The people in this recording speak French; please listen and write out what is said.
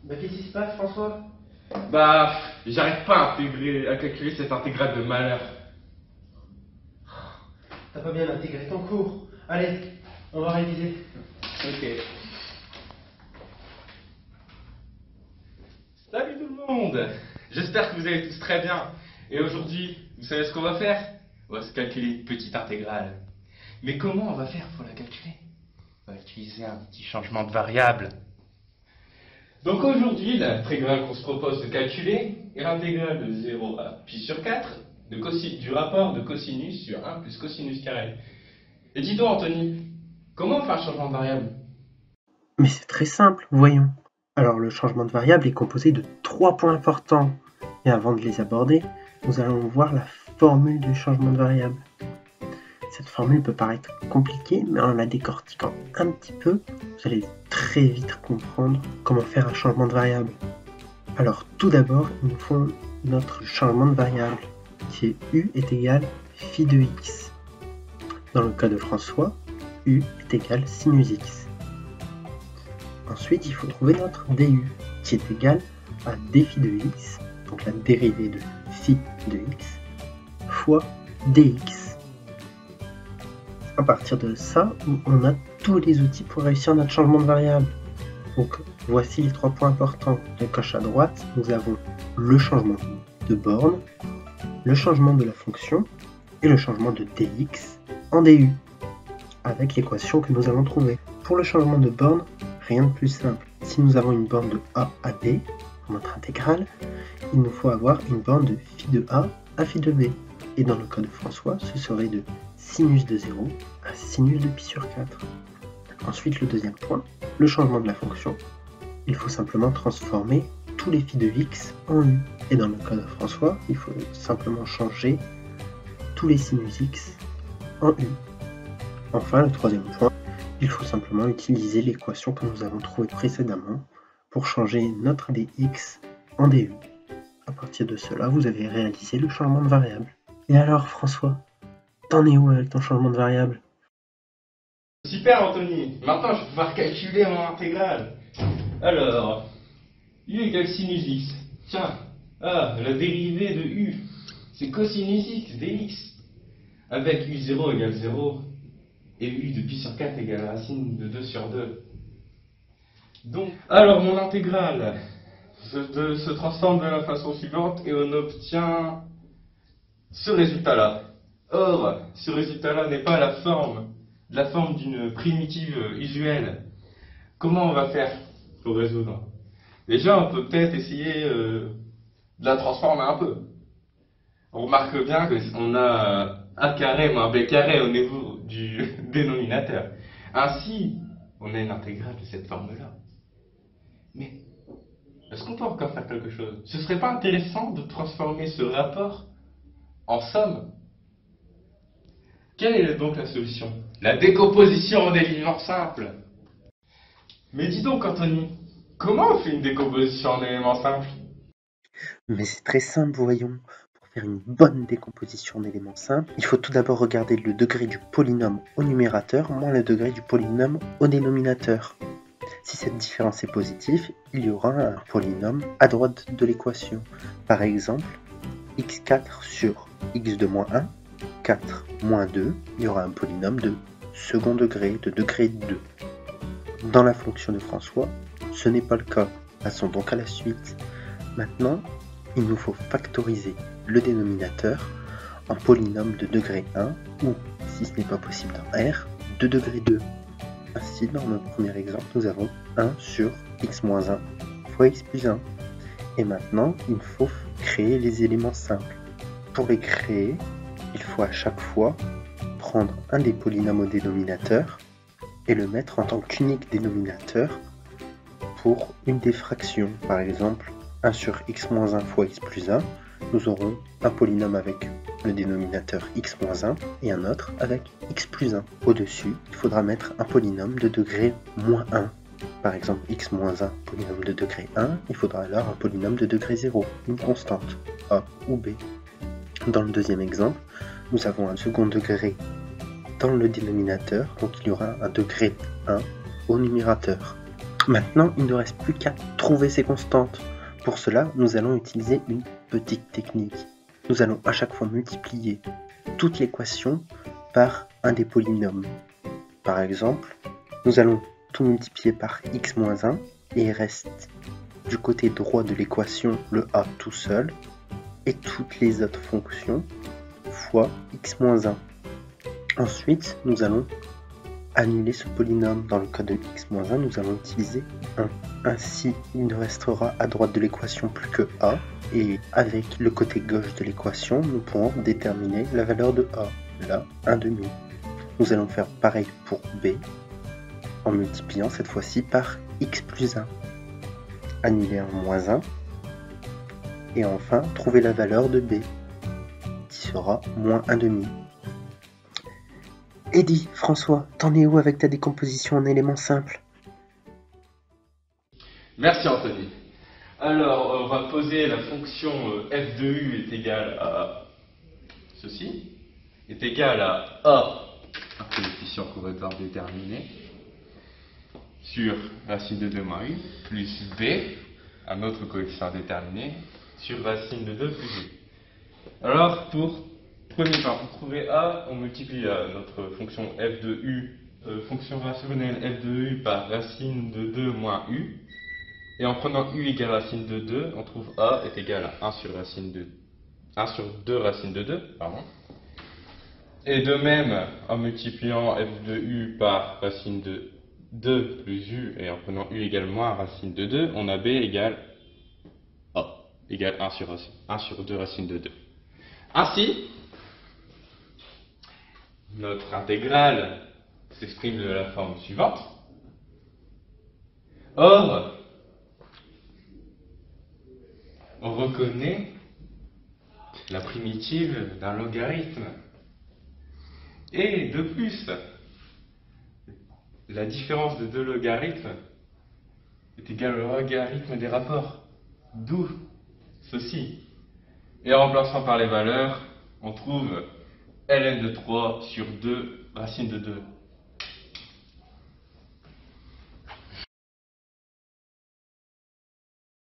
Bah qu'est-ce qui se passe, François? Bah, j'arrive pas à calculer cette intégrale de malheur. T'as pas bien intégré ton cours. Allez, on va réviser. Ok. Salut tout le monde. J'espère que vous allez tous très bien. Et aujourd'hui, vous savez ce qu'on va faire? On va se calculer une petite intégrale. Mais comment on va faire pour la calculer? On va utiliser un petit changement de variable. Donc aujourd'hui, l'intégrale qu'on se propose de calculer est l'intégrale de 0 à pi sur 4 du rapport de cosinus sur 1 plus cosinus carré. Et dis donc Anthony, comment on fait un changement de variable? Mais c'est très simple, voyons. Alors le changement de variable est composé de 3 points importants. Et avant de les aborder, nous allons voir la formule du changement de variable. Cette formule peut paraître compliquée, mais en la décortiquant un petit peu, vous allez très vite comprendre comment faire un changement de variable. Alors tout d'abord, il nous faut notre changement de variable, qui est u est égal phi de x. Dans le cas de François, u est égal sinus x. Ensuite, il faut trouver notre du, qui est égal à d phi de x, donc la dérivée de phi de x, fois dx. À partir de ça, on a tous les outils pour réussir notre changement de variable. Donc voici les 3 points importants. De gauche à droite, nous avons le changement de borne, le changement de la fonction et le changement de dx en du, avec l'équation que nous allons trouver. Pour le changement de borne, rien de plus simple. Si nous avons une borne de a à b, pour notre intégrale, il nous faut avoir une borne de phi de a à phi de b. Et dans le cas de François, ce serait de sinus de 0 à sinus de pi sur 4. Ensuite, le deuxième point, le changement de la fonction. Il faut simplement transformer tous les phi de x en u. Et dans le cas de François, il faut simplement changer tous les sinus x en u. Enfin, le troisième point, il faut simplement utiliser l'équation que nous avons trouvée précédemment pour changer notre dx en du. À partir de cela, vous avez réalisé le changement de variable. Et alors, François, t'en es où avec ton changement de variable? Super Anthony, maintenant je vais pouvoir calculer mon intégrale. Alors, u égale sinus x. Tiens, la dérivée de u, c'est cosinus x dx. Avec u0 égale 0 et u de pi sur 4 égale racine de 2 sur 2. Donc, alors mon intégrale se transforme de la façon suivante et on obtient ce résultat-là. Or, ce résultat-là n'est pas la forme d'une primitive usuelle. Comment on va faire pour résoudre? Déjà, on peut peut-être essayer de la transformer un peu. On remarque bien qu'on a a carré moins b carré au niveau du dénominateur. Ainsi, on a une intégrale de cette forme-là. Mais, est-ce qu'on peut encore faire quelque chose? Ce serait pas intéressant de transformer ce rapport en somme? Quelle est donc la solution? La décomposition en éléments simples. Mais dis donc Anthony, comment on fait une décomposition en éléments simples? Mais c'est très simple, voyons. Pour faire une bonne décomposition en éléments simples, il faut tout d'abord regarder le degré du polynôme au numérateur moins le degré du polynôme au dénominateur. Si cette différence est positive, il y aura un polynôme à droite de l'équation. Par exemple, x4 sur x de moins 1, 4 moins 2, il y aura un polynôme de second degré, de degré 2. Dans la fonction de François, ce n'est pas le cas. Passons donc à la suite. Maintenant, il nous faut factoriser le dénominateur en polynôme de degré 1 ou, si ce n'est pas possible dans R, de degré 2. Ainsi, dans notre premier exemple, nous avons 1 sur x-1 fois x plus 1. Et maintenant, il faut créer les éléments simples. Pour les créer, il faut à chaque fois prendre un des polynômes au dénominateur et le mettre en tant qu'unique dénominateur pour une des fractions. Par exemple, 1 sur x-1 fois x plus 1, nous aurons un polynôme avec le dénominateur x-1 et un autre avec x plus 1. Au-dessus, il faudra mettre un polynôme de degré moins 1. Par exemple, x-1, polynôme de degré 1, il faudra alors un polynôme de degré 0, une constante, a ou b. Dans le deuxième exemple, nous avons un second degré dans le dénominateur, donc il y aura un degré 1 au numérateur. Maintenant, il ne reste plus qu'à trouver ces constantes. Pour cela, nous allons utiliser une petite technique. Nous allons à chaque fois multiplier toute l'équation par un des polynômes. Par exemple, nous allons tout multiplier par x moins 1 et il reste du côté droit de l'équation le a tout seul et toutes les autres fonctions fois x moins 1. Ensuite, nous allons annuler ce polynôme. Dans le cas de x moins 1, nous allons utiliser 1. Ainsi, il ne restera à droite de l'équation plus que a, et avec le côté gauche de l'équation, nous pourrons déterminer la valeur de a, là, 1/2. Nous allons faire pareil pour b, en multipliant cette fois-ci par x plus 1. Annuler un moins 1, et enfin trouver la valeur de b, qui sera moins 1/2. Eddy, François, t'en es où avec ta décomposition en éléments simples? Merci Anthony. Alors, on va poser la fonction f de u est égale à ceci, est égal à a, un coefficient qu'on va devoir déterminer, sur racine de 2 moins u, plus b, un autre coefficient déterminé, sur racine de 2 plus u. Alors, pour trouver a, on multiplie notre fonction f de u, fonction rationnelle f de u par racine de 2 moins u. Et en prenant u égale racine de 2, on trouve a est égal à 1 sur 2 racine de 2, pardon. Et de même, en multipliant f de u par racine de 2 plus u, et en prenant u égale moins racine de 2, on a b égale a, égale 1 sur 2 racine de 2. Ainsi, notre intégrale s'exprime de la forme suivante. Or, on reconnaît la primitive d'un logarithme. Et de plus, la différence de deux logarithmes est égale au logarithme des rapports. D'où ceci. Et en remplaçant par les valeurs, on trouve ln de 3 sur 2 racine de 2